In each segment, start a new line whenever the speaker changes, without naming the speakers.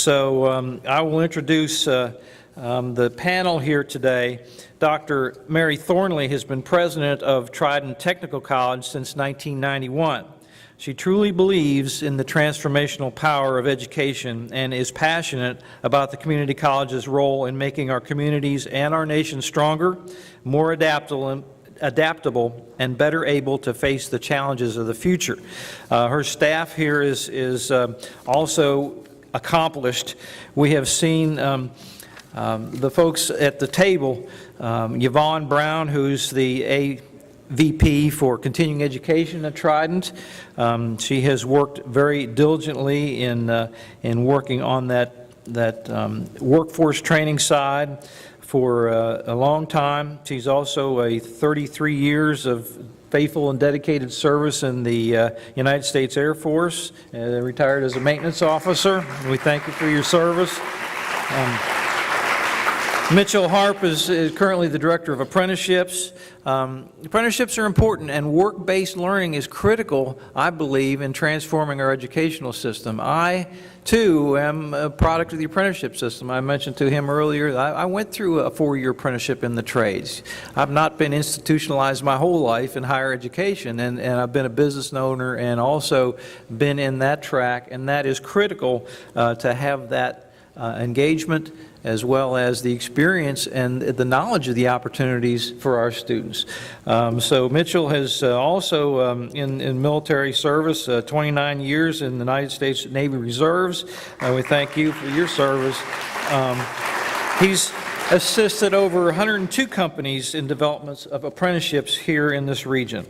So I will introduce the panel here today. Dr. Mary Thornley has been president of Trident Technical College since 1991. She truly believes in the transformational power of education and is passionate about the community college's role in making our communities and our nation stronger, more adaptable, and better able to face the challenges of the future. Her staff here is also accomplished. We have seen the folks at the table, Yvonne Brown, who's the VP for Continuing Education at Trident. She has worked very diligently in working on that workforce training side for a long time. She's also a 33 years of faithful and dedicated service in the United States Air Force, retired as a maintenance officer. We thank you for your service. Harp is currently the director of Apprenticeships. Apprenticeships are important, and work-based learning is critical, I believe, in transforming our educational system. I, too, am a product of the apprenticeship system. I mentioned to him earlier, I went through a 4-year apprenticeship in the trades. I've not been institutionalized my whole life in higher education, and I've been a business owner and also been in that track, and that is critical to have that engagement as well as the experience and the knowledge of the opportunities for our students. So Mitchell has also in military service, 29 years in the United States Navy Reserves. We thank you for your service. He's assisted over 102 companies in developments of apprenticeships here in this region.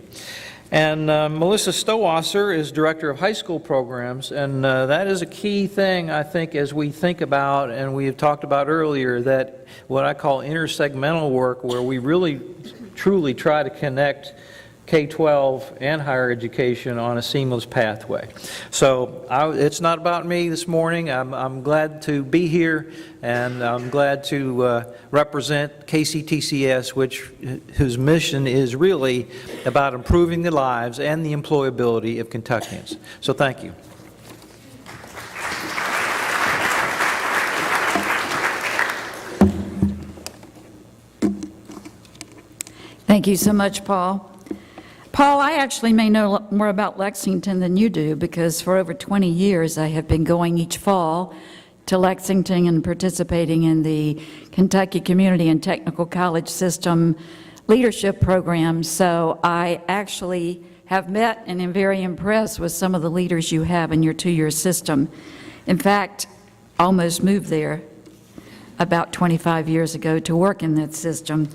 And Melissa Stowasser is Director of High School Programs, and that is a key thing, I think, as we think about, and we have talked about earlier, that what I call intersegmental work, where we really, truly try to connect K-12 and higher education on a seamless pathway. So it's not about me this morning. I'm glad to be here, and I'm glad to represent KCTCS, whose mission is really about improving the lives and the employability of Kentuckians. So thank you.
Thank you so much, Paul. Paul, I actually may know more about Lexington than you do, because for over 20 years I have been going each fall to Lexington and participating in the Kentucky Community and Technical College System leadership program. So I actually have met and am very impressed with some of the leaders you have in your 2-year system. In fact, almost moved there about 25 years ago to work in that system.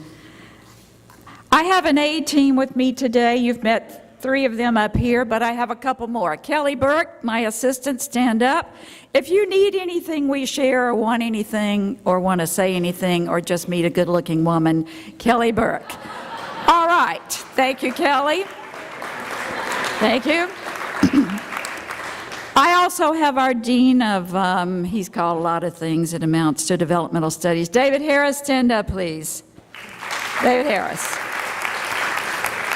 I have an A team with me today. You've met 3 of them up here, but I have a couple more. Kelly Burke, my assistant, stand up. If you need anything we share or want anything or want to say anything or just meet a good-looking woman, Kelly Burke. All right. Thank you, Kelly. Thank you. I also have our dean of, he's called a lot of things. It amounts to developmental studies. David Harris, stand up, please. David Harris.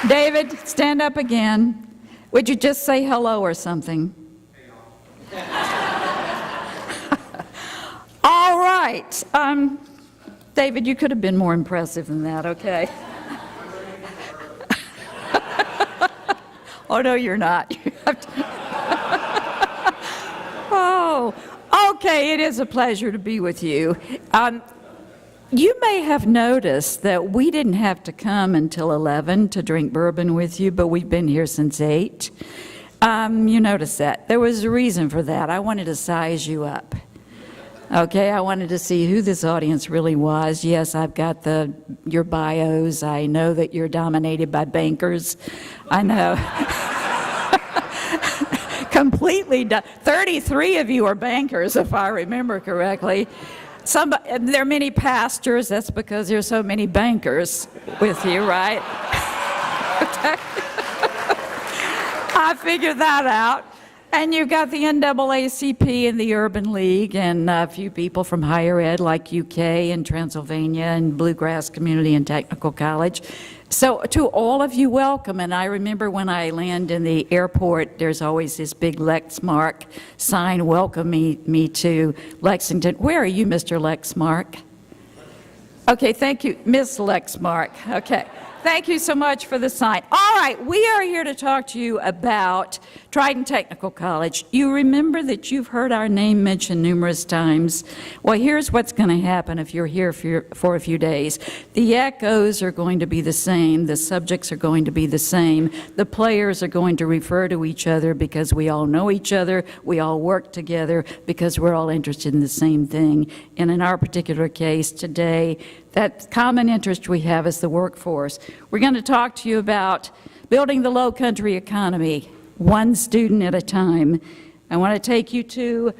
David, stand up again. Would you just say hello or something? All right. David, you could have been more impressive than that, okay? Oh, no, you're not. Oh, okay, it is a pleasure to be with you. You may have noticed that we didn't have to come until 11 to drink bourbon with you, but we've been here since 8. You noticed that. There was a reason for that. I wanted to size you up. Okay, I wanted to see who this audience really was. Yes, I've got your bios. I know that you're dominated by bankers. I know. Completely. 33 of you are bankers, if I remember correctly. There are many pastors. That's because there's so many bankers with you, right? I figured that out. And you've got the NAACP and the Urban League and a few people from higher ed like UK and Transylvania and Bluegrass Community and Technical College. So to all of you, welcome. And I remember when I land in the airport, there's always this big Lexmark sign welcoming me to Lexington. Where are you, Mr. Lexmark? Okay, thank you, Miss Lexmark. Okay. Thank you so much for the sign. All right, we are here to talk to you about Trident Technical College. You remember that you've heard our name mentioned numerous times. Well, here's what's going to happen if you're here for a few days. The echoes are going to be the same. The subjects are going to be the same. The players are going to refer to each other because we all know each other. We all work together because we're all interested in the same thing. And in our particular case today, that common interest we have is the workforce. We're going to talk to you about building the low country economy, one student at a time. I want to take you to,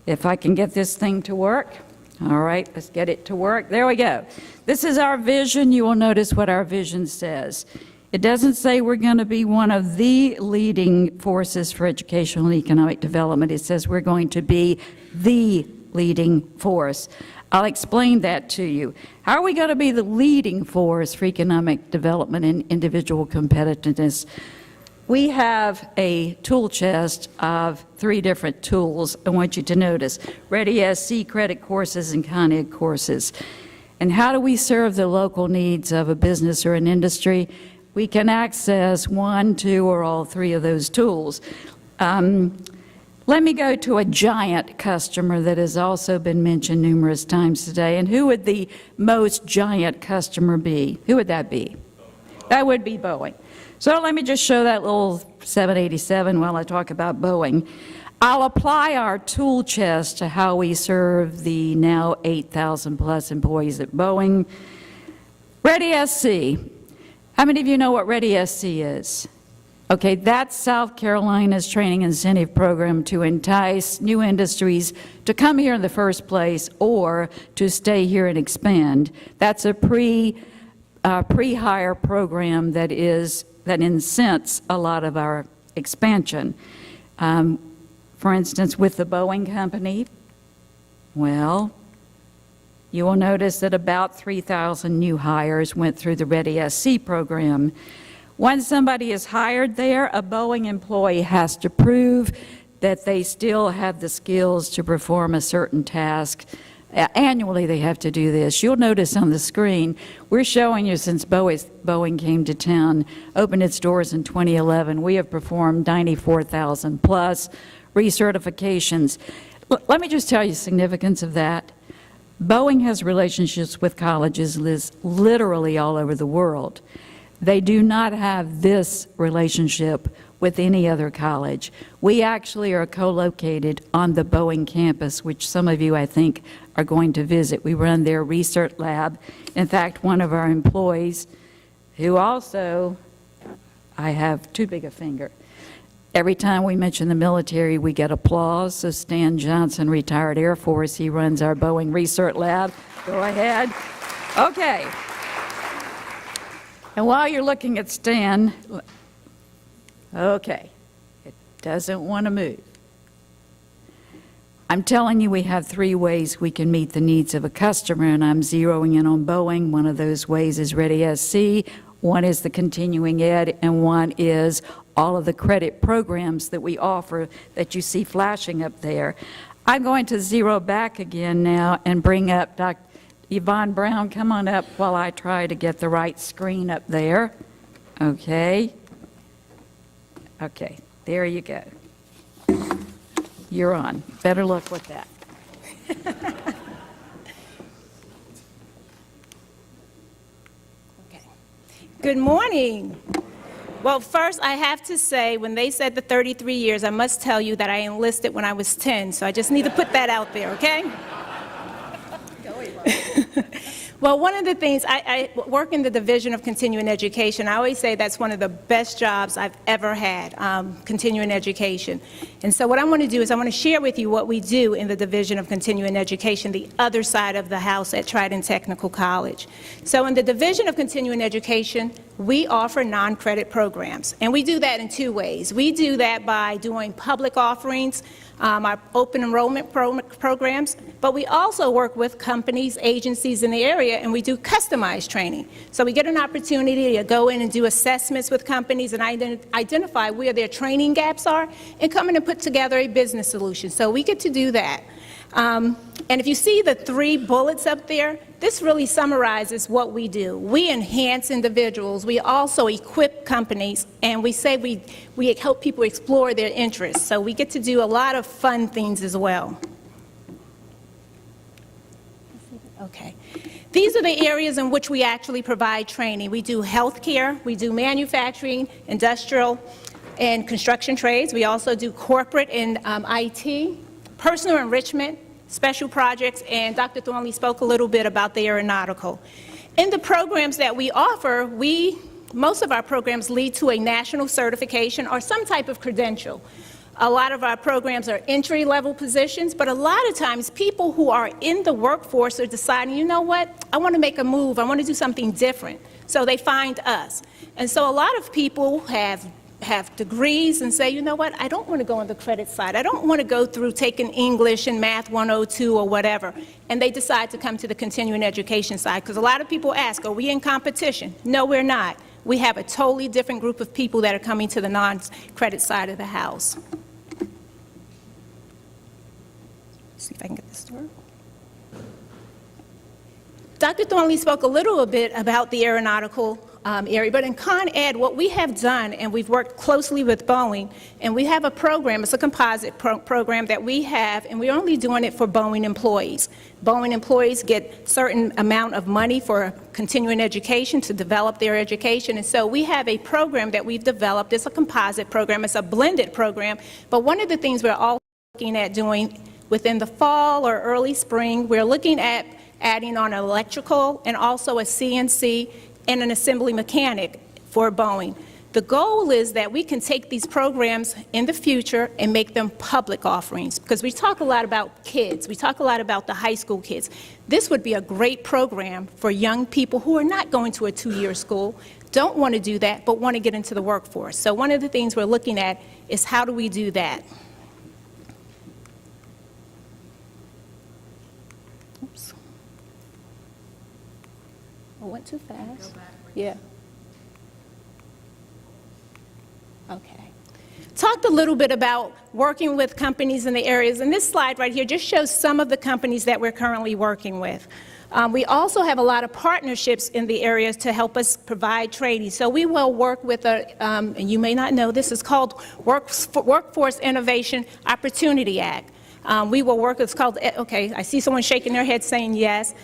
if I can get this thing to work. All right, let's get it to work. There we go. This is our vision. You will notice what our vision says. It doesn't say we're going to be one of the leading forces for educational and economic development. It says we're going to be the leading force. I'll explain that to you. How are we going to be the leading force for economic development and individual competitiveness? We have a tool chest of 3 different tools I want you to notice. Ready SC credit courses and Con-Ed courses. And how do we serve the local needs of a business or an industry? We can access 1, 2, or all 3 of those tools. Let me go to a giant customer that has also been mentioned numerous times today. And who would the most giant customer be? Who would that be? That would be Boeing. So let me just show that little 787 while I talk about Boeing. I'll apply our tool chest to how we serve the now 8,000 plus employees at Boeing. Ready SC. How many of you know what Ready SC is? Okay, that's South Carolina's training incentive program to entice new industries to come here in the first place or to stay here and expand. That's a pre-hire program that incents a lot of our expansion. For instance, with the Boeing company, well, you will notice that about 3,000 new hires went through the Ready SC program. Once somebody is hired there, a Boeing employee has to prove that they still have the skills to perform a certain task. Annually, they have to do this. You'll notice on the screen, we're showing you since Boeing came to town, opened its doors in 2011, we have performed 94,000 plus recertifications. Let me just tell you the significance of that. Boeing has relationships with colleges literally all over the world. They do not have this relationship with any other college. We actually are co-located on the Boeing campus, which some of you, I think, are going to visit. We run their research lab. In fact, one of our employees, who also, I have too big a finger. Every time we mention the military, we get applause. So Stan Johnson, retired Air Force, he runs our Boeing research lab. Go ahead. Okay. And while you're looking at Stan, okay, it doesn't want to move. I'm telling you we have 3 ways we can meet the needs of a customer, and I'm zeroing in on Boeing. One of those ways is Ready SC, one is the continuing ed, and one is all of the credit programs that we offer that you see flashing up there. I'm going to zero back again now and bring up Dr. Yvonne Brown, come on up while I try to get the right screen up there. Okay. Okay, there you go. You're on. Better luck with that.
Okay. Good morning. Well, first, I have to say, when they said the 33 years, I must tell you that I enlisted when I was 10, so I just need to put that out there, okay? Well, one of the things, I work in the Division of Continuing Education. I always say that's one of the best jobs I've ever had, continuing education. And so what I want to do is I want to share with you what we do in the Division of Continuing Education, the other side of the house at Trident Technical College. So in the Division of Continuing Education, we offer non-credit programs. And we do that in two ways. We do that by doing public offerings, our open enrollment programs, but we also work with companies, agencies in the area, and we do customized training. So we get an opportunity to go in and do assessments with companies and identify where their training gaps are and come in and put together a business solution. So we get to do that. And if you see the 3 bullets up there, this really summarizes what we do. We enhance individuals. We also equip companies, and we say we help people explore their interests. So we get to do a lot of fun things as well. Okay. These are the areas in which we actually provide training. We do healthcare, we do manufacturing, industrial, and construction trades. We also do corporate and IT, personal enrichment, special projects, and Dr. Thornley spoke a little bit about the aeronautical. In the programs that we offer, most of our programs lead to a national certification or some type of credential. A lot of our programs are entry-level positions, but a lot of times people who are in the workforce are deciding, you know what, I want to make a move, I want to do something different. So they find us. And so a lot of people have degrees and say, you know what, I don't want to go on the credit side. I don't want to go through taking English and Math 102 or whatever. And they decide to come to the continuing education side. Because a lot of people ask, are we in competition? No, we're not. We have a totally different group of people that are coming to the non-credit side of the house. Let's see if I can get this to work. Dr. Thornley spoke a little bit about the aeronautical area, but in Con Ed, what we have done, and we've worked closely with Boeing, and we have a program, it's a composite program that we have, and we're only doing it for Boeing employees. Boeing employees get certain amount of money for continuing education to develop their education, and so we have a program that we've developed. It's a composite program, it's a blended program, but one of the things we're all looking at doing within the fall or early spring, we're looking at adding on electrical and also a CNC and an assembly mechanic for Boeing. The goal is that we can take these programs in the future and make them public offerings, because we talk a lot about kids, we talk a lot about the high school kids. This would be a great program for young people who are not going to a 2-year school, don't want to do that, but want to get into the workforce. So one of the things we're looking at is how do we do that? Oops. I went too fast. Yeah. Okay. Talked a little bit about working with companies in the areas, and this slide right here just shows some of the companies that we're currently working with. We also have a lot of partnerships in the areas to help us provide training. So we will work with and you may not know, this is called Workforce Innovation Opportunity Act. We will work, it's called, okay, I see someone shaking their head saying yes.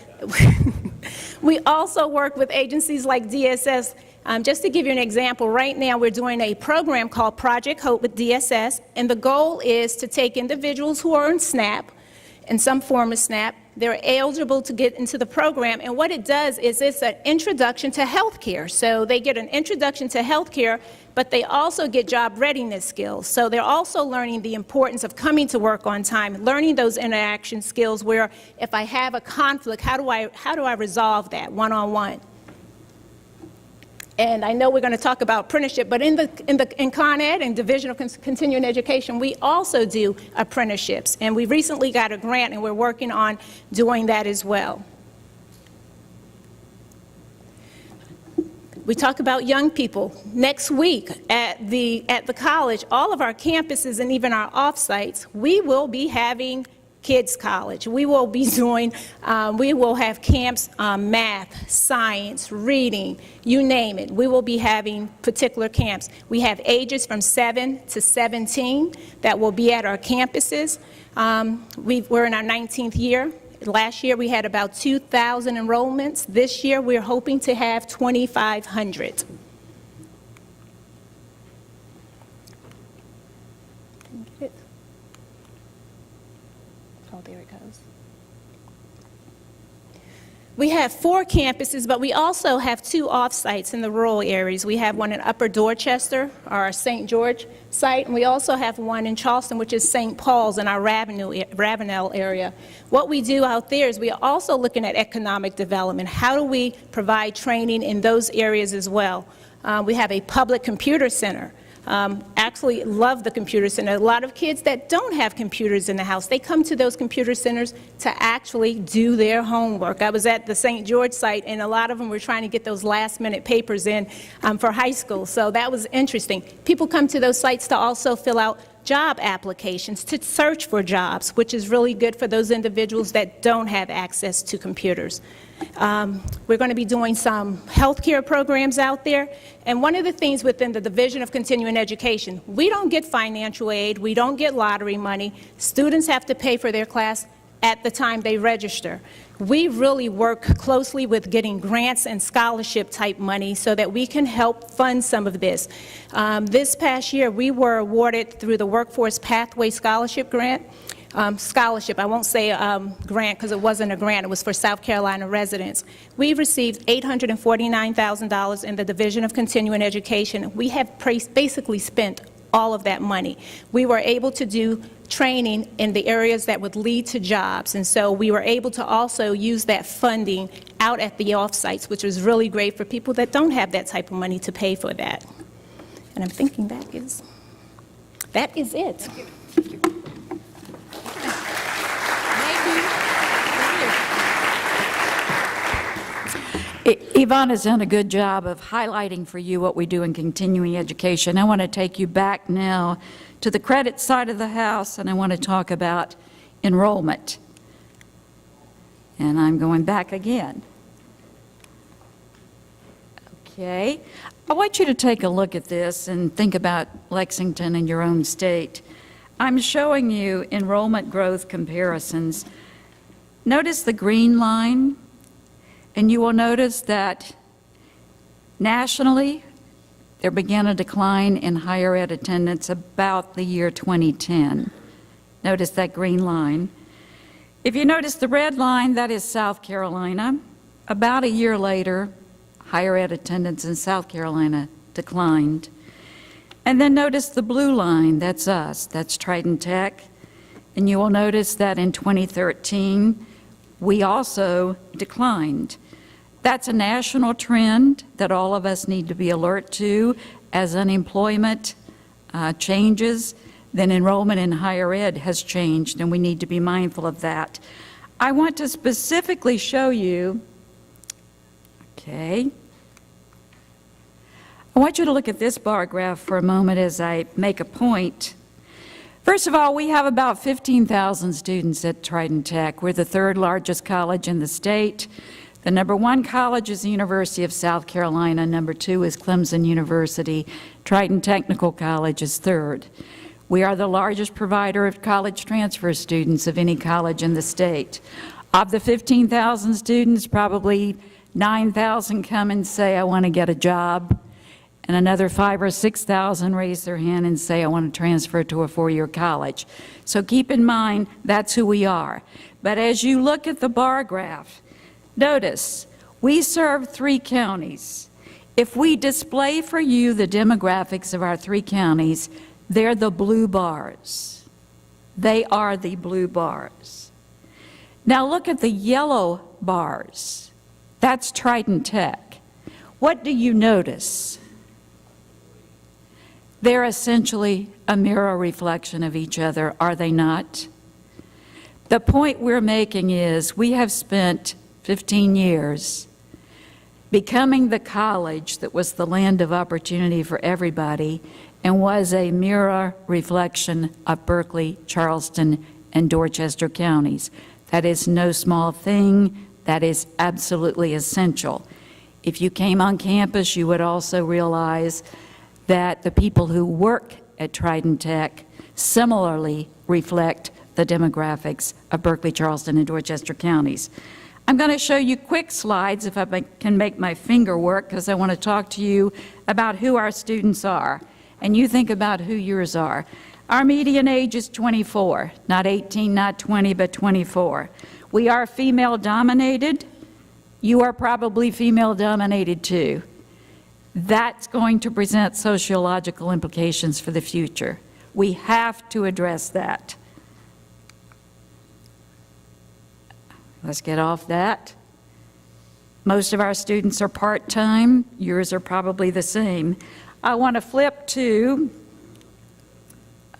We also work with agencies like DSS. Just to give you an example, right now we're doing a program called Project Hope with DSS, and the goal is to take individuals who are in SNAP, in some form of SNAP, they're eligible to get into the program, and what it does is it's an introduction to healthcare. So they get an introduction to healthcare, but they also get job readiness skills. So they're also learning the importance of coming to work on time, learning those interaction skills where if I have a conflict, how do I resolve that one-on-one? And I know we're going to talk about apprenticeship, but in Con Ed and Division of Continuing Education, we also do apprenticeships. And we recently got a grant, and we're working on doing that as well. We talk about young people. Next week at the college, all of our campuses and even our off-sites, we will be having Kids College. We will be doing, we will have camps on math, science, reading, you name it. We will be having particular camps. We have ages from 7 to 17 that will be at our campuses. We're in our 19th year. Last year we had about 2,000 enrollments. This year we're hoping to have 2,500. We have 4 campuses, but we also have 2 off-sites in the rural areas. We have one in Upper Dorchester, our St. George site, and we also have one in Charleston, which is St. Paul's in our Ravenel area. What we do out there is we are also looking at economic development. How do we provide training in those areas as well? We have a public computer center. Actually love the computer center. A lot of kids that don't have computers in the house, they come to those computer centers to actually do their homework. I was at the St. George site, and a lot of them were trying to get those last-minute papers in for high school, so that was interesting. People come to those sites to also fill out job applications, to search for jobs, which is really good for those individuals that don't have access to computers. We're going to be doing some healthcare programs out there, and one of the things within the Division of Continuing Education, we don't get financial aid, we don't get lottery money. Students have to pay for their class at the time they register. We really work closely with getting grants and scholarship type money so that we can help fund some of this. This past year, we were awarded through the Workforce Pathway Scholarship Grant. I won't say grant because it wasn't a grant, it was for South Carolina residents. We received $849,000 in the Division of Continuing Education. We have basically spent all of that money. We were able to do training in the areas that would lead to jobs, and so we were able to also use that funding out at the off-sites, which was really great for people that don't have that type of money to pay for that. And I'm thinking that is it.
Yvonne has done a good job of highlighting for you what we do in continuing education. I want to take you back now to the credit side of the house, and I want to talk about enrollment. And I'm going back again. Okay. I want you to take a look at this and think about Lexington and your own state. I'm showing you enrollment growth comparisons. Notice the green line. And you will notice that nationally, there began a decline in higher ed attendance about the year 2010. Notice that green line. If you notice the red line, that is South Carolina. About a year later, higher ed attendance in South Carolina declined. And then notice the blue line, that's us, that's Trident Tech. And you will notice that in 2013, we also declined. That's a national trend that all of us need to be alert to. As unemployment changes, then enrollment in higher ed has changed, and we need to be mindful of that. I want to specifically show you, okay, I want you to look at this bar graph for a moment as I make a point. First of all, we have about 15,000 students at Trident Tech. We're the 3rd largest college in the state. The number 1 college is the University of South Carolina. Number 2 is Clemson University. Trident Technical College is 3rd. We are the largest provider of college transfer students of any college in the state. Of the 15,000 students, probably 9,000 come and say, I want to get a job. And another 5,000 or 6,000 raise their hand and say, I want to transfer to a 4-year college. So keep in mind, that's who we are. But as you look at the bar graph, notice, we serve 3 counties. If we display for you the demographics of our 3 counties, they're the blue bars. They are the blue bars. Now look at the yellow bars. That's Trident Tech. What do you notice? They're essentially a mirror reflection of each other, are they not? The point we're making is we have spent 15 years becoming the college that was the land of opportunity for everybody and was a mirror reflection of Berkeley, Charleston, and Dorchester counties. That is no small thing. That is absolutely essential. If you came on campus, you would also realize that the people who work at Trident Tech similarly reflect the demographics of Berkeley, Charleston, and Dorchester counties. I'm going to show you quick slides, if I can make my finger work, because I want to talk to you about who our students are, and you think about who yours are. Our median age is 24, not 18, not 20, but 24. We are female-dominated. You are probably female-dominated too. That's going to present sociological implications for the future. We have to address that. Let's get off that. Most of our students are part-time. Yours are probably the same. I want to flip to,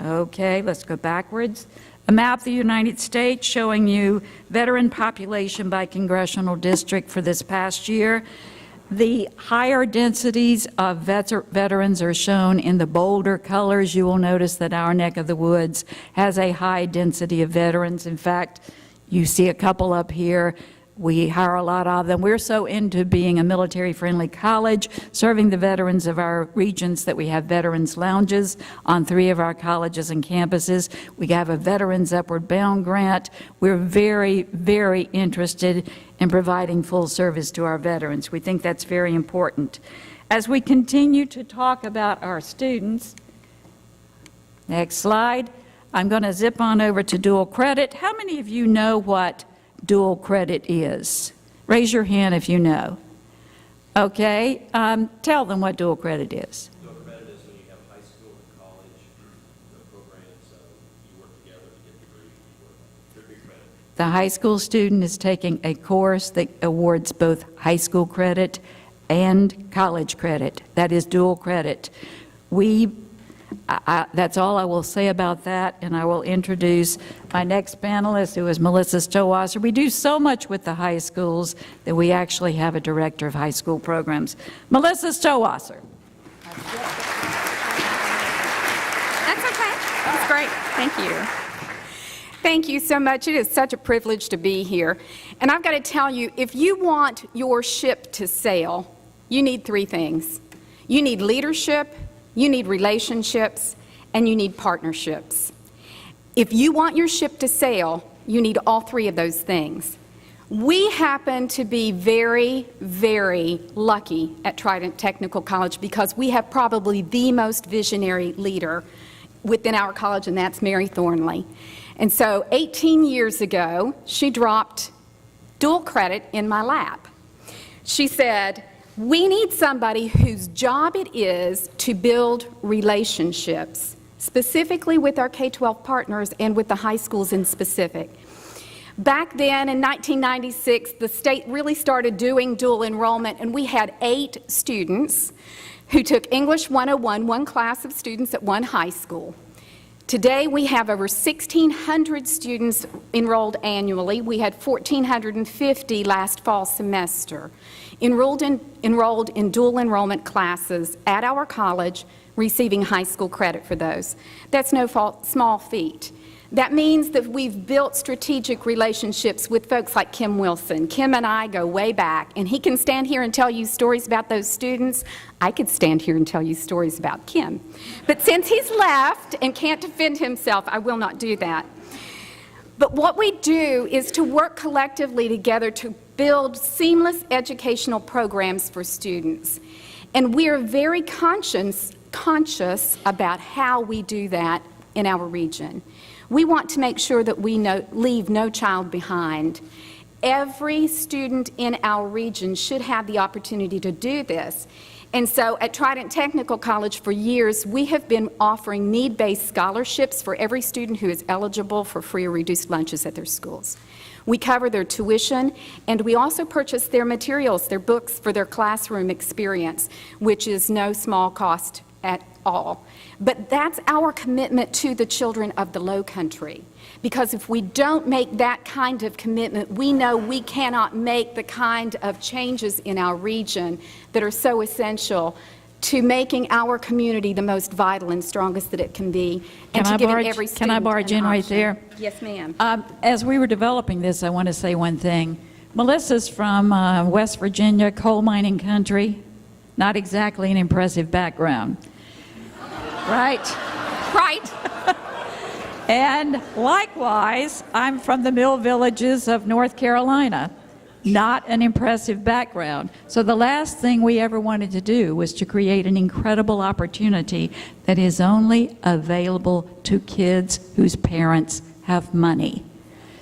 okay, let's go backwards. A map of the United States showing you veteran population by congressional district for this past year. The higher densities of veterans are shown in the bolder colors. You will notice that our neck of the woods has a high density of veterans. In fact, you see a couple up here. We hire a lot of them. We're so into being a military-friendly college, serving the veterans of our regions, that we have veterans lounges on 3 of our colleges and campuses. We have a Veterans Upward Bound grant. We're very, very interested in providing full service to our veterans. We think that's very important. As we continue to talk about our students, next slide, I'm going to zip on over to dual credit. How many of you know what dual credit is? Raise your hand if you know. Okay, tell them what dual credit is.
Dual credit is when you have high school and college, the programs, you work together to get degree credit.
The high school student is taking a course that awards both high school credit and college credit. That is dual credit. That's all I will say about that, and I will introduce my next panelist, who is Melissa Stowasser. We do so much with the high schools that we actually have a director of high school programs. Melissa Stowasser.
That's okay. That's great. Thank you. Thank you so much. It is such a privilege to be here. And I've got to tell you, if you want your ship to sail, you need 3 things. You need leadership, you need relationships, and you need partnerships. If you want your ship to sail, you need all 3 of those things. We happen to be very, very lucky at Trident Technical College because we have probably the most visionary leader within our college, and that's Mary Thornley. And so 18 years ago, she dropped dual credit in my lap. She said, we need somebody whose job it is to build relationships, specifically with our K-12 partners and with the high schools in specific. Back then, in 1996, the state really started doing dual enrollment, and we had 8 students who took English 101, 1 class of students at 1 high school. Today, we have over 1,600 students enrolled annually. We had 1,450 last fall semester. Enrolled in dual enrollment classes at our college, receiving high school credit for those. That's no small feat. That means that we've built strategic relationships with folks like Kim Wilson. Kim and I go way back, and he can stand here and tell you stories about those students. I could stand here and tell you stories about Kim. But since he's left and can't defend himself, I will not do that. But what we do is to work collectively together to build seamless educational programs for students. And we are very conscious about how we do that in our region. We want to make sure that we leave no child behind. Every student in our region should have the opportunity to do this. And so at Trident Technical College for years, we have been offering need-based scholarships for every student who is eligible for free or reduced lunches at their schools. We cover their tuition, and we also purchase their materials, their books for their classroom experience, which is no small cost at all. But that's our commitment to the children of the Low Country. Because if we don't make that kind of commitment, we know we cannot make the kind of changes in our region that are so essential to making our community the most vital and strongest that it can be, and to giving every student
Can I barge in right there?
Yes, ma'am.
As we were developing this, I want to say one thing. Melissa's from West Virginia, coal mining country. Not exactly an impressive background. Right?
Right.
And likewise, I'm from the mill villages of North Carolina. Not an impressive background. So the last thing we ever wanted to do was to create an incredible opportunity that is only available to kids whose parents have money.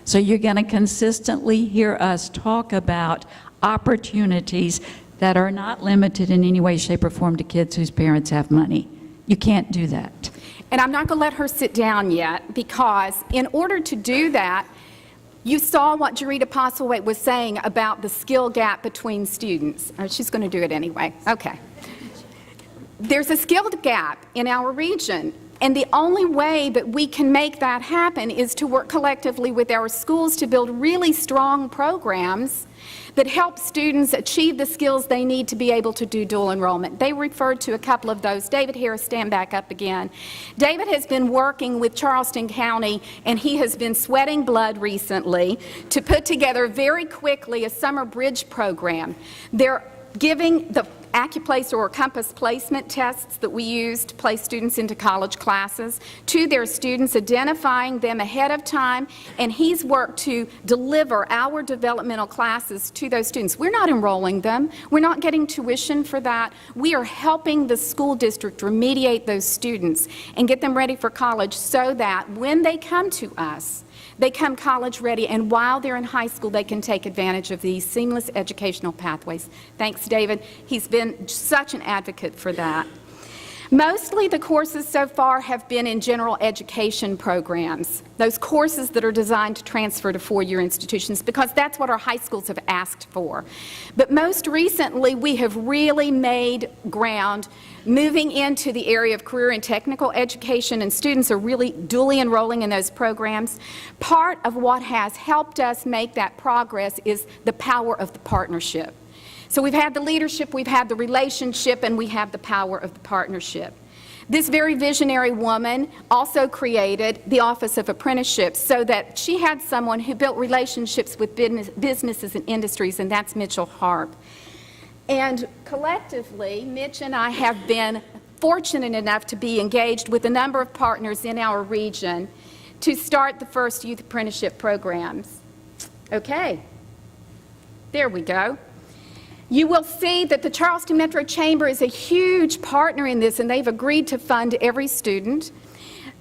So you're going to consistently hear us talk about opportunities that are not limited in any way, shape, or form to kids whose parents have money. You can't do that.
And I'm not going to let her sit down yet, because in order to do that, you saw what Jarita Postlewaite was saying about the skill gap between students. Oh, she's going to do it anyway. Okay. There's a skill gap in our region, and the only way that we can make that happen is to work collectively with our schools to build really strong programs that help students achieve the skills they need to be able to do dual enrollment. They referred to a couple of those. David Harris, stand back up again. David has been working with Charleston County, and he has been sweating blood recently to put together very quickly a summer bridge program. They're giving the Accuplacer or Compass placement tests that we use to place students into college classes to their students, identifying them ahead of time, and he's worked to deliver our developmental classes to those students. We're not enrolling them. We're not getting tuition for that. We are helping the school district remediate those students and get them ready for college so that when they come to us, they come college ready, and while they're in high school, they can take advantage of these seamless educational pathways. Thanks, David. He's been such an advocate for that. Mostly the courses so far have been in general education programs, those courses that are designed to transfer to four-year institutions, because that's what our high schools have asked for. But most recently, we have really made ground moving into the area of career and technical education, and students are really dually enrolling in those programs. Part of what has helped us make that progress is the power of the partnership. So we've had the leadership, we've had the relationship, and we have the power of the partnership. This very visionary woman also created the Office of Apprenticeships so that she had someone who built relationships with businesses and industries, and that's Mitchell Harp. And collectively, Mitch and I have been fortunate enough to be engaged with a number of partners in our region to start the first youth apprenticeship programs. Okay, there we go. You will see that the Charleston Metro Chamber is a huge partner in this, and they've agreed to fund every student.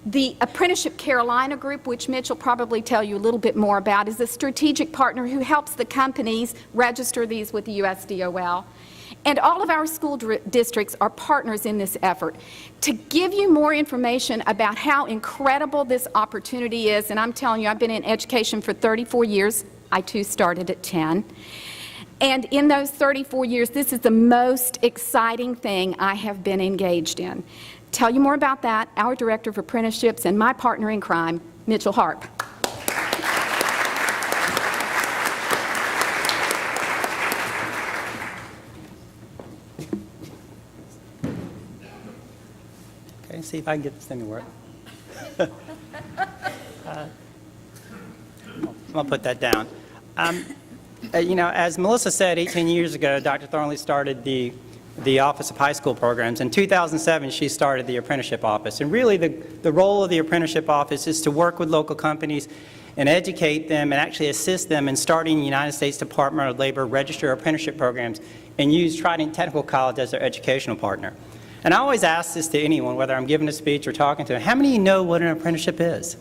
The Apprenticeship Carolina group, which Mitch will probably tell you a little bit more about, is a strategic partner who helps the companies register these with the USDOL. And all of our school districts are partners in this effort. To give you more information about how incredible this opportunity is, and I'm telling you, I've been in education for 34 years. I too started at 10. And in those 34 years, this is the most exciting thing I have been engaged in. Tell you more about that, our Director of Apprenticeships and my partner in crime, Mitchell Harp.
Okay, see if I can get this thing to work. I'm going to put that down. You know, as Melissa said, 18 years ago, Dr. Thornley started the Office of High School Programs. In 2007, she started the Apprenticeship Office. And really, the role of the Apprenticeship Office is to work with local companies and educate them and actually assist them in starting the United States Department of Labor registered apprenticeship programs and use Trident Technical College as their educational partner. And I always ask this to anyone, whether I'm giving a speech or talking to them, how many of you know what an apprenticeship is?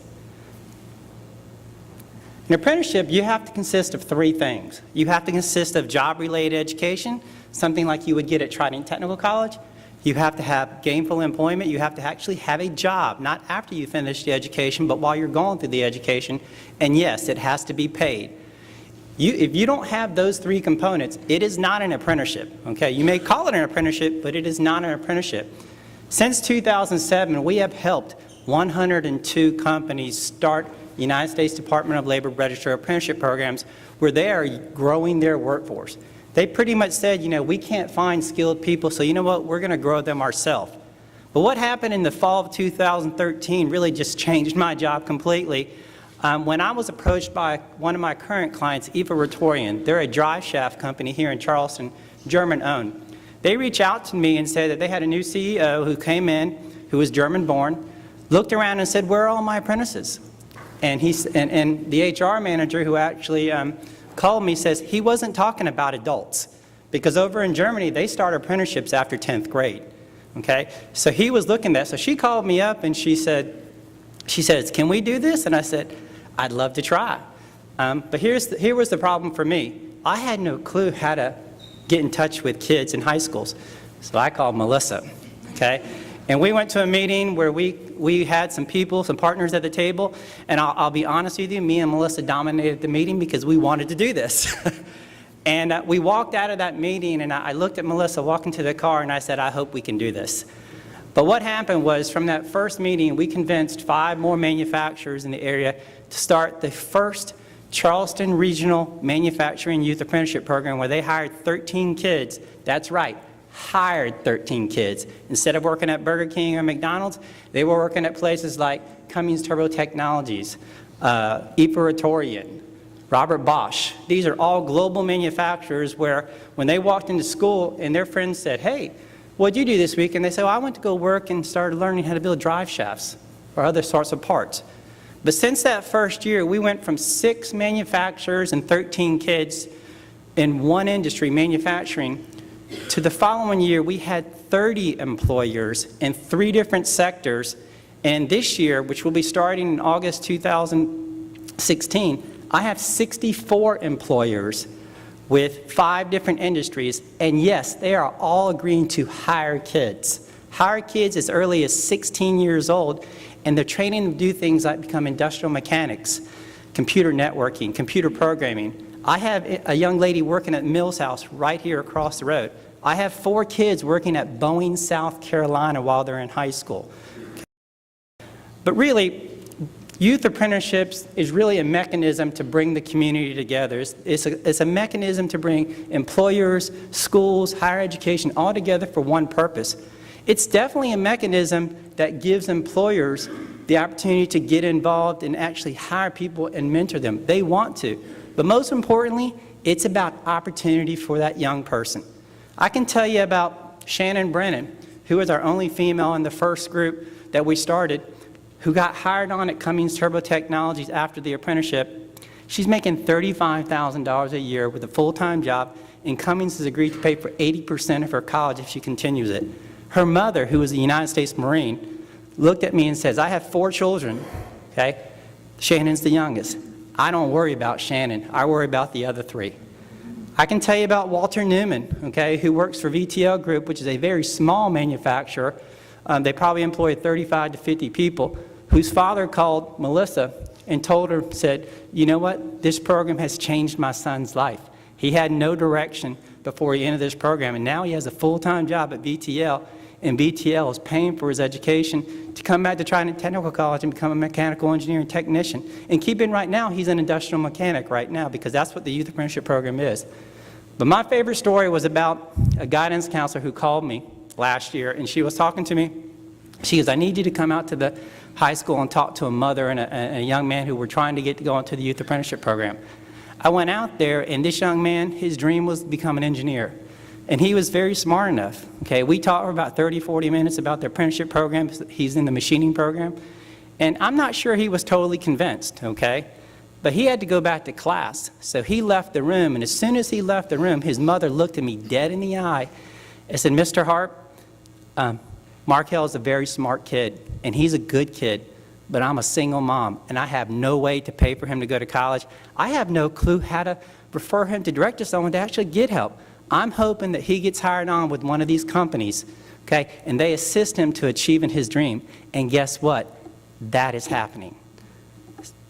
An apprenticeship, you have to consist of three things. You have to consist of job-related education, something like you would get at Trident Technical College. You have to have gainful employment. You have to actually have a job, not after you finish the education, but while you're going through the education. And yes, it has to be paid. If you don't have those three components, it is not an apprenticeship. Okay? You may call it an apprenticeship, but it is not an apprenticeship. Since 2007, we have helped 102 companies start United States Department of Labor registered apprenticeship programs where they are growing their workforce. They pretty much said, you know, we can't find skilled people, so you know what, we're going to grow them ourselves. But what happened in the fall of 2013 really just changed my job completely. When I was approached by one of my current clients, Eva Rotorian, they're a drive shaft company here in Charleston, German-owned. They reached out to me and said that they had a new CEO who came in, who was German-born, looked around and said, where are all my apprentices? And the HR manager who actually called me says he wasn't talking about adults, because over in Germany they start apprenticeships after 10th grade. Okay, so he was looking at that. So she called me up and she says, can we do this? And I said, I'd love to try. But here was the problem for me. I had no clue how to get in touch with kids in high schools. So I called Melissa, okay? And we went to a meeting where we had some people, some partners at the table, and I'll be honest with you, me and Melissa dominated the meeting because we wanted to do this. And we walked out of that meeting, and I looked at Melissa walking to the car, and I said, I hope we can do this. But what happened was, from that first meeting, we convinced 5 more manufacturers in the area to start the first Charleston Regional Manufacturing Youth Apprenticeship Program, where they hired 13 kids. That's right, hired 13 kids. Instead of working at Burger King or McDonald's, they were working at places like Cummins Turbo Technologies, Eperatorian, Robert Bosch. These are all global manufacturers where when they walked into school and their friends said, hey, what'd you do this week? And they said, well, I went to go work and started learning how to build drive shafts or other sorts of parts. But since that first year, we went from 6 manufacturers and 13 kids in one industry, manufacturing, to the following year, we had 30 employers in 3 different sectors. And this year, which will be starting in August 2016, I have 64 employers with 5 different industries. And yes, they are all agreeing to hire kids. Hire kids as early as 16 years old, and they're training them to do things like become industrial mechanics, computer networking, computer programming. I have a young lady working at Mills House right here across the road. I have 4 kids working at Boeing, South Carolina while they're in high school. But really, youth apprenticeships is really a mechanism to bring the community together. It's a mechanism to bring employers, schools, higher education all together for one purpose. It's definitely a mechanism that gives employers the opportunity to get involved and actually hire people and mentor them. They want to. But most importantly, it's about opportunity for that young person. I can tell you about Shannon Brennan, who was our only female in the first group that we started, who got hired on at Cummins Turbo Technologies after the apprenticeship. She's making $35,000 a year with a full-time job, and Cummins has agreed to pay for 80% of her college if she continues it. Her mother, who was a United States Marine, looked at me and says, I have 4 children, okay? Shannon's the youngest. I don't worry about Shannon. I worry about the other 3. I can tell you about Walter Newman, okay, who works for VTL Group, which is a very small manufacturer. They probably employ 35 to 50 people, whose father called Melissa and told her, said, you know what, this program has changed my son's life. He had no direction before he entered this program, and now he has a full-time job at VTL, and VTL is paying for his education to come back to Trident Technical College and become a mechanical engineering technician. And keep in right now, he's an industrial mechanic right now, because that's what the youth apprenticeship program is. But my favorite story was about a guidance counselor who called me last year, and she was talking to me. She goes, I need you to come out to the high school and talk to a mother and a young man who were trying to get to go into the youth apprenticeship program. I went out there, and this young man, his dream was to become an engineer. And he was very smart enough. Okay, we talked for about 30, 40 minutes about the apprenticeship program. He's in the machining program. And I'm not sure he was totally convinced, okay? But he had to go back to class. So he left the room, and as soon as he left the room, his mother looked at me dead in the eye and said, Mr. Harp, Markel is a very smart kid, and he's a good kid, but I'm a single mom, and I have no way to pay for him to go to college. I have no clue how to refer him to direct to someone to actually get help. I'm hoping that he gets hired on with one of these companies, okay, and they assist him to achieving his dream. And guess what? That is happening.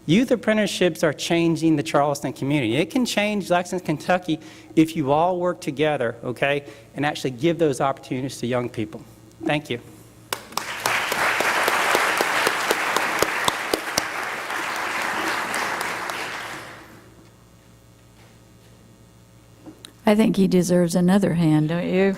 Youth apprenticeships are changing the Charleston community. It can change Lexington, Kentucky if you all work together, okay, and actually give those opportunities to young people. Thank you.
I think he deserves another hand, don't you?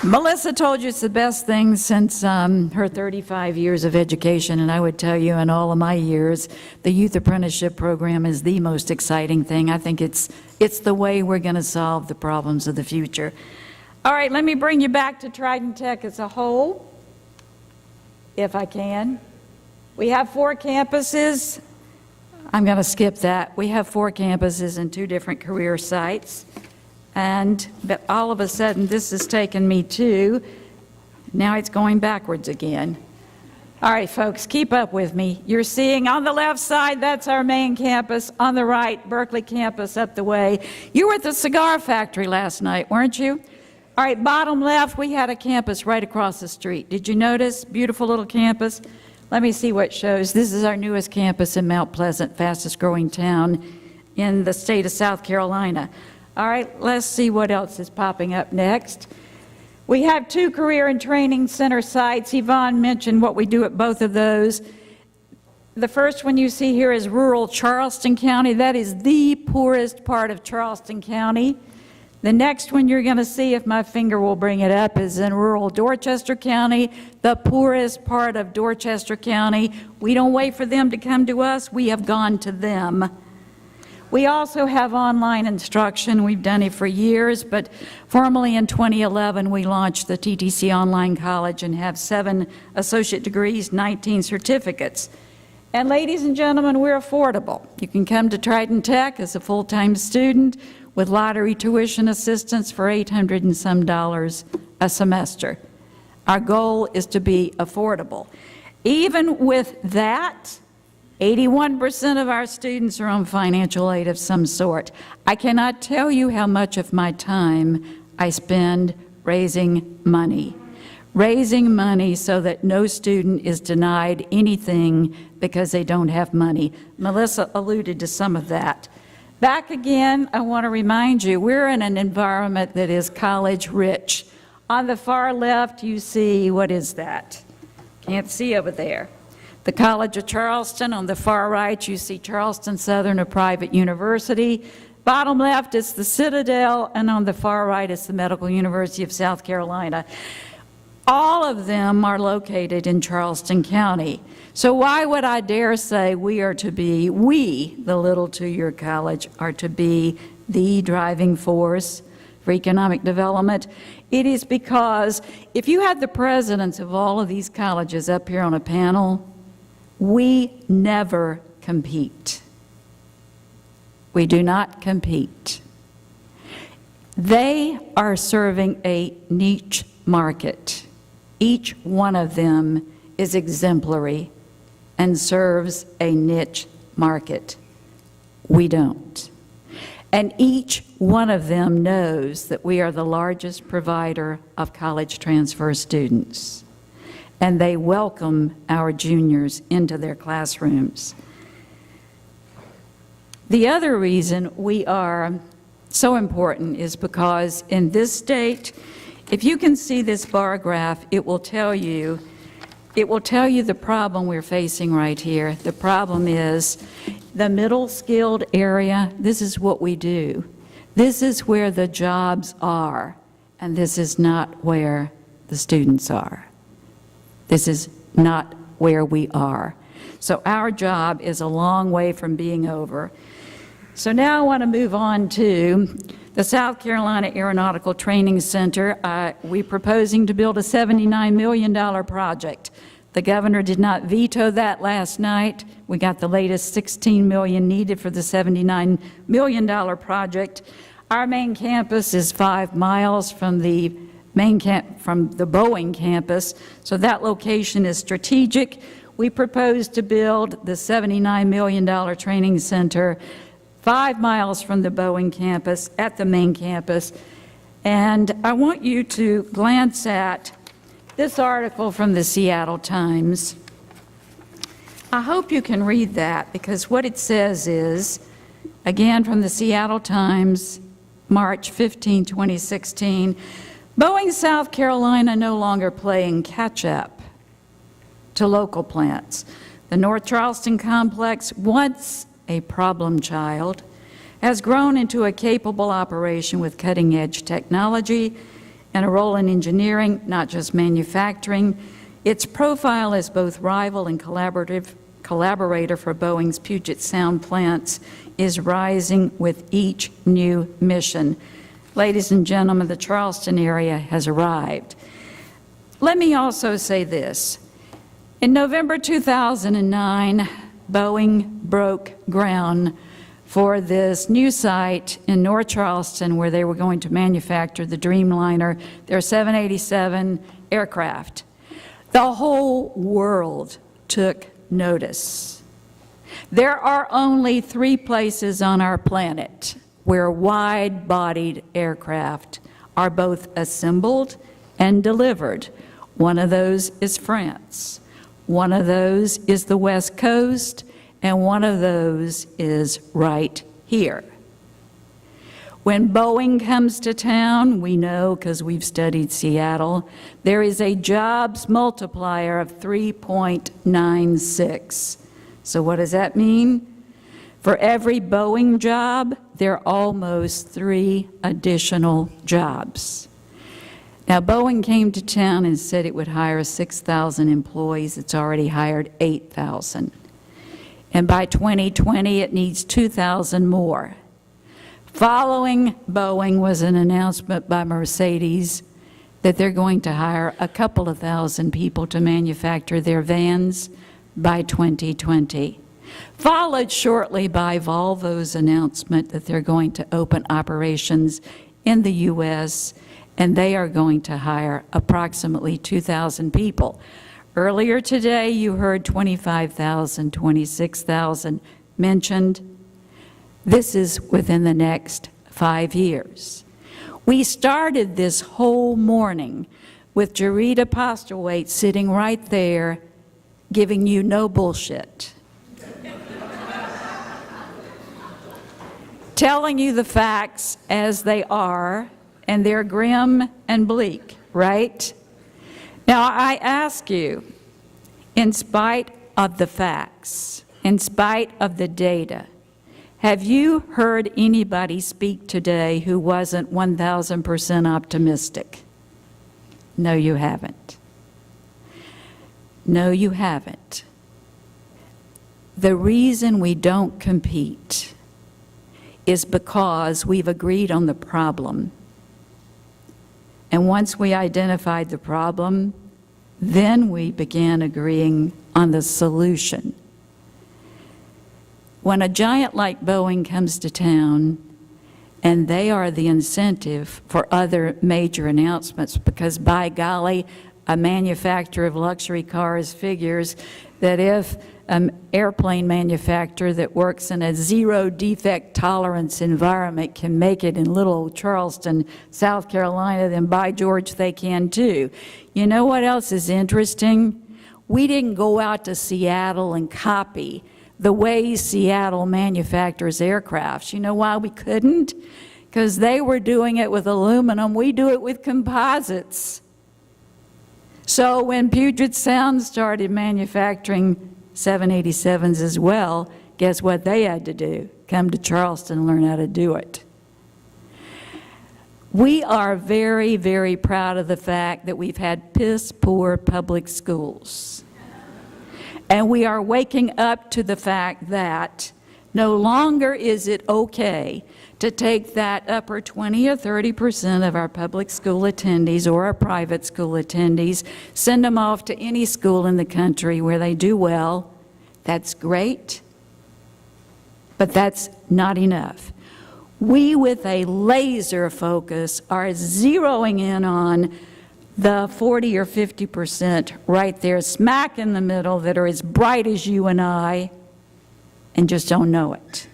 Melissa told you it's the best thing since her 35 years of education, and I would tell you in all of my years, the Youth Apprenticeship Program is the most exciting thing. I think it's the way we're going to solve the problems of the future. All right, let me bring you back to Trident Tech as a whole, if I can. We have 4 campuses. I'm going to skip that. We have 4 campuses and 2 different career sites. But all of a sudden, this has taken me to, now it's going backwards again. All right, folks, keep up with me. You're seeing on the left side, that's our main campus. On the right, Berkeley campus up the way. You were at the cigar factory last night, weren't you? All right, bottom left, we had a campus right across the street. Did you notice? Beautiful little campus. Let me see what shows. This is our newest campus in Mount Pleasant, fastest growing town in the state of South Carolina. All right, let's see what else is popping up next. We have 2 career and training center sites. Yvonne mentioned what we do at both of those. The first one you see here is rural Charleston County. That is the poorest part of Charleston County. The next one you're going to see, if my finger will bring it up, is in rural Dorchester County, the poorest part of Dorchester County. We don't wait for them to come to us. We have gone to them. We also have online instruction. We've done it for years, but formally in 2011, we launched the TTC Online College and have 7 associate degrees, 19 certificates. And ladies and gentlemen, we're affordable. You can come to Trident Tech as a full-time student with lottery tuition assistance for $800 and some a semester. Our goal is to be affordable. Even with that, 81% of our students are on financial aid of some sort. I cannot tell you how much of my time I spend raising money so that no student is denied anything because they don't have money. Melissa alluded to some of that. Back again, I want to remind you, we're in an environment that is college rich. On the far left, you see, what is that? Can't see over there. The College of Charleston. On the far right, you see Charleston Southern, a private university. Bottom left is the Citadel, and on the far right is the Medical University of South Carolina. All of them are located in Charleston County. So why would I dare say we, the little two-year college, are to be the driving force for economic development? It is because if you had the presidents of all of these colleges up here on a panel, we never compete. We do not compete. They are serving a niche market. Each one of them is exemplary and serves a niche market. We don't. And each one of them knows that we are the largest provider of college transfer students. And they welcome our juniors into their classrooms. The other reason we are so important is because in this state, if you can see this bar graph, it will tell you the problem we're facing right here. The problem is the middle skilled area. This is what we do. This is where the jobs are, and this is not where the students are. This is not where we are. So our job is a long way from being over. So now I want to move on to the South Carolina Aeronautical Training Center. We're proposing to build a $79 million project. The governor did not veto that last night. We got the latest $16 million needed for the $79 million project. Our main campus is 5 miles from the Boeing campus, so that location is strategic. We propose to build the $79 million training center 5 miles from the Boeing campus at the main campus. And I want you to glance at this article from the Seattle Times. I hope you can read that, because what it says is, again from the Seattle Times, March 15, 2016, Boeing South Carolina no longer playing catch-up to local plants. The North Charleston complex, once a problem child, has grown into a capable operation with cutting-edge technology and a role in engineering, not just manufacturing. Its profile as both rival and collaborator for Boeing's Puget Sound plants is rising with each new mission. Ladies and gentlemen, the Charleston area has arrived. Let me also say this. In November 2009, Boeing broke ground for this new site in North Charleston where they were going to manufacture the Dreamliner, their 787 aircraft. The whole world took notice. There are only 3 places on our planet where wide-bodied aircraft are both assembled and delivered. One of those is France. One of those is the West Coast, and one of those is right here. When Boeing comes to town, we know, because we've studied Seattle, there is a jobs multiplier of 3.96. So what does that mean? For every Boeing job, there are almost 3 additional jobs. Now, Boeing came to town and said it would hire 6,000 employees. It's already hired 8,000. And by 2020, it needs 2,000 more. Following Boeing was an announcement by Mercedes that they're going to hire a couple of thousand people to manufacture their vans by 2020. Followed shortly by Volvo's announcement that they're going to open operations in the U.S., and they are going to hire approximately 2,000 people. Earlier today, you heard 25,000, 26,000 mentioned. This is within the next 5 years. We started this whole morning with Jarita Postlewaite sitting right there, giving you no bullshit. Telling you the facts as they are, and they're grim and bleak, right? Now, I ask you, in spite of the facts, in spite of the data, have you heard anybody speak today who wasn't 1,000% optimistic? No, you haven't. No, you haven't. The reason we don't compete is because we've agreed on the problem. And once we identified the problem, then we began agreeing on the solution. When a giant like Boeing comes to town, and they are the incentive for other major announcements, because by golly, a manufacturer of luxury cars figures that if an airplane manufacturer that works in a zero defect tolerance environment can make it in little old Charleston, South Carolina, then by George they can too. You know what else is interesting? We didn't go out to Seattle and copy the way Seattle manufactures aircrafts. You know why we couldn't? Because they were doing it with aluminum. We do it with composites. So when Puget Sound started manufacturing 787s as well, guess what they had to do? Come to Charleston and learn how to do it. We are very, very proud of the fact that we've had piss-poor public schools. And we are waking up to the fact that no longer is it okay to take that upper 20 or 30% of our public school attendees or our private school attendees, send them off to any school in the country where they do well. That's great, but that's not enough. We, with a laser focus, are zeroing in on the 40 or 50% right there, smack in the middle, that are as bright as you and I, and just don't know it.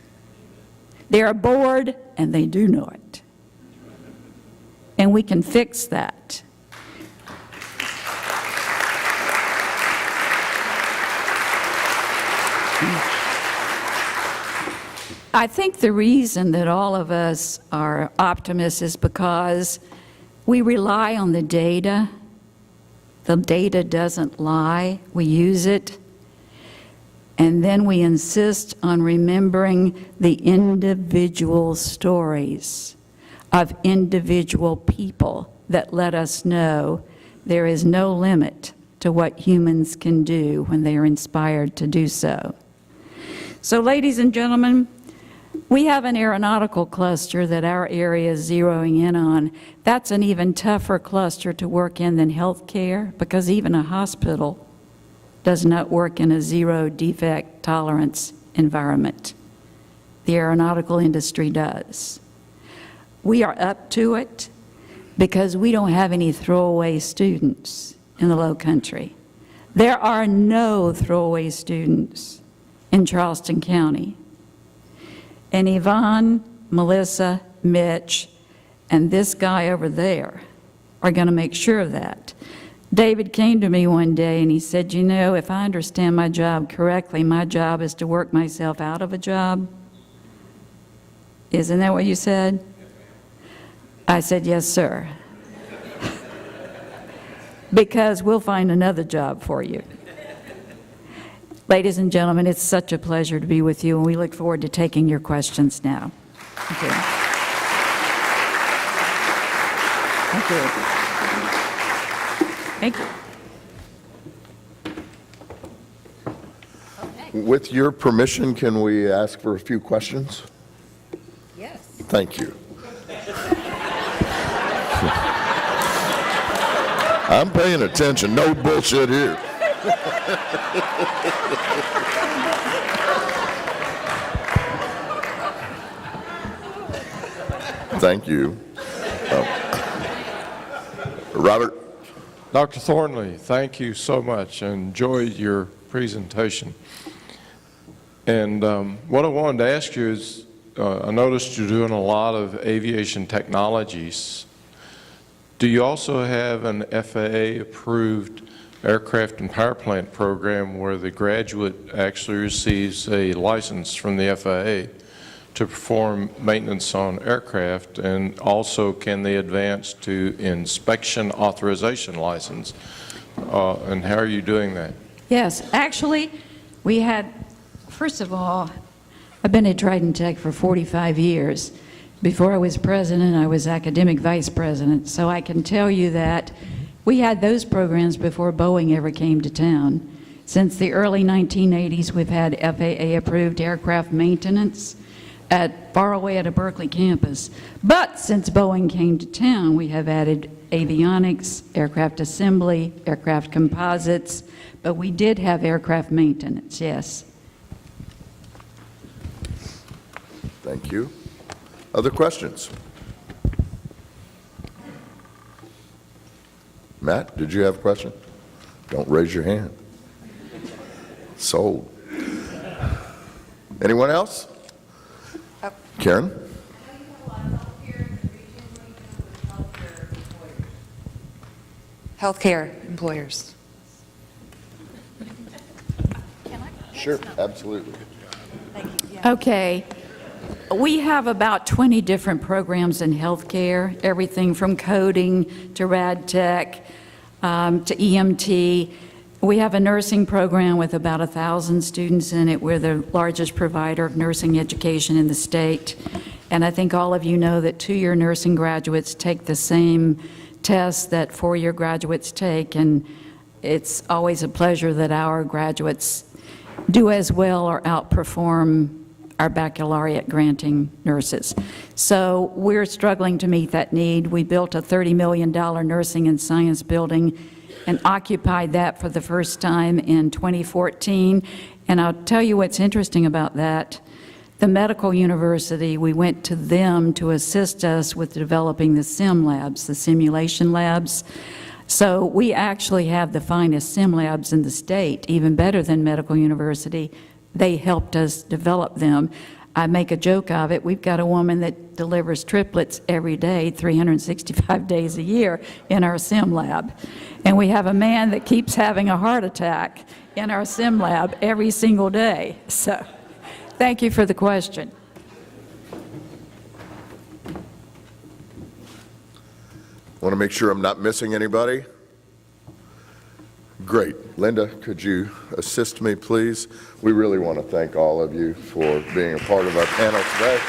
They are bored, and they do know it. And we can fix that. I think the reason that all of us are optimists is because we rely on the data. The data doesn't lie. We use it. And then we insist on remembering the individual stories of individual people that let us know there is no limit to what humans can do when they are inspired to do so. So, ladies and gentlemen, we have an aeronautical cluster that our area is zeroing in on. That's an even tougher cluster to work in than healthcare, because even a hospital does not work in a zero defect tolerance environment. The aeronautical industry does. We are up to it because we don't have any throwaway students in the low country. There are no throwaway students in Charleston County. And Yvonne, Melissa, Mitch, and this guy over there are going to make sure of that. David came to me one day and he said, you know, if I understand my job correctly, my job is to work myself out of a job. Isn't that what you said? I said, yes, sir. Because we'll find another job for you. Ladies and gentlemen, it's such a pleasure to be with you, and we look forward to taking your questions now. Thank you. Thank you. Thank you.
With your permission, can we ask for a few questions?
Yes.
Thank you. I'm paying attention. No bullshit here. Thank you. Robert?
Dr. Thornley, thank you so much. I enjoyed your presentation. And what I wanted to ask you is, I noticed you're doing a lot of aviation technologies. Do you also have an FAA-approved aircraft and power plant program where the graduate actually receives a license from the FAA to perform maintenance on aircraft, and also can they advance to inspection authorization license? And how are you doing that?
Yes, actually, we had, first of all, I've been at Trident Tech for 45 years. Before I was president, I was academic vice president, so I can tell you that we had those programs before Boeing ever came to town. Since the early 1980s, we've had FAA-approved aircraft maintenance far away at a Berkeley campus. But since Boeing came to town, we have added avionics, aircraft assembly, aircraft composites, but we did have aircraft maintenance, yes.
Thank you. Other questions? Matt, did you have a question? Don't raise your hand. Sold. Anyone else? Karen?
Healthcare employers.
Sure, absolutely.
Okay. We have about 20 different programs in healthcare, everything from coding to rad tech to EMT. We have a nursing program with about 1,000 students in it. We're the largest provider of nursing education in the state. And I think all of you know that two-year nursing graduates take the same tests that four-year graduates take, and it's always a pleasure that our graduates do as well or outperform our baccalaureate granting nurses. So we're struggling to meet that need. We built a $30 million nursing and science building and occupied that for the first time in 2014. And I'll tell you what's interesting about that. The medical university, we went to them to assist us with developing the sim labs, the simulation labs. So we actually have the finest sim labs in the state, even better than medical university. They helped us develop them. I make a joke of it. We've got a woman that delivers triplets every day, 365 days a year in our sim lab. And we have a man that keeps having a heart attack in our sim lab every single day. So thank you for the question.
Want to make sure I'm not missing anybody? Great. Linda, could you assist me, please? We really want to thank all of you for being a part of our panel today.